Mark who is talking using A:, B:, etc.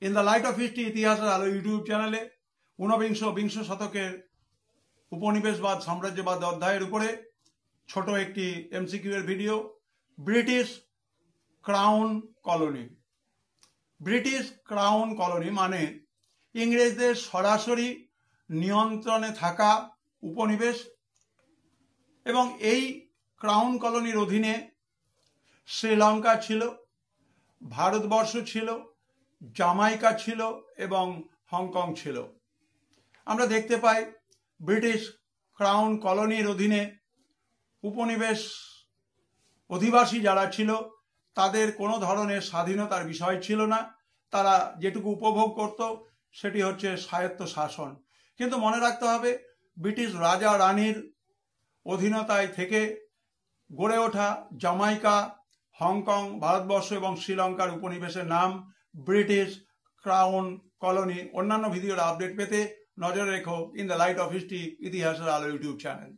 A: In the light off history ইতিহাসের আলো YouTube চ্যানেলে ঊনবিংশ বিংশ শতকের উপনিবেশবাদ সাম্রাজ্যবাদ অধ্যায়ের উপরে ছোট একটি এমসিকিউ এর video. British crown colony. British crown colony মানে ইংরেজদের সরাসরি নিয়ন্ত্রণে থাকা উপনিবেশ, এবং এই ক্রাউন কলোনির অধীনে শ্রীলঙ্কা ছিল, ভারতবর্ষ ছিল, জামাইকা ছিল এবং হংকং ছিল। আমরা দেখতে পাই ব্রিটিশ ক্রাউন কলোনির অধীনে উপনিবেশ অধিবাসী যারা ছিল তাদের কোনো ধরনের স্বাধীনতার বিষয় ছিল না। তারা যেটুকু উপভোগ করত সেটি হচ্ছে স্বায়ত্ত শাসন। কিন্তু মনে রাখতে হবে, ব্রিটিশ রাজা রানীর অধীনতায় থেকে গড়ে ওঠা জামাইকা, হংকং, ভারতবর্ষ এবং শ্রীলঙ্কার উপনিবেশের নাম ব্রিটিশ ক্রাউন কলোনি। অন্যান্য ভিডিওর আপডেট পেতে নজরে রেখো in the light off history ইতিহাসের আলো ইউটিউব চ্যানেল।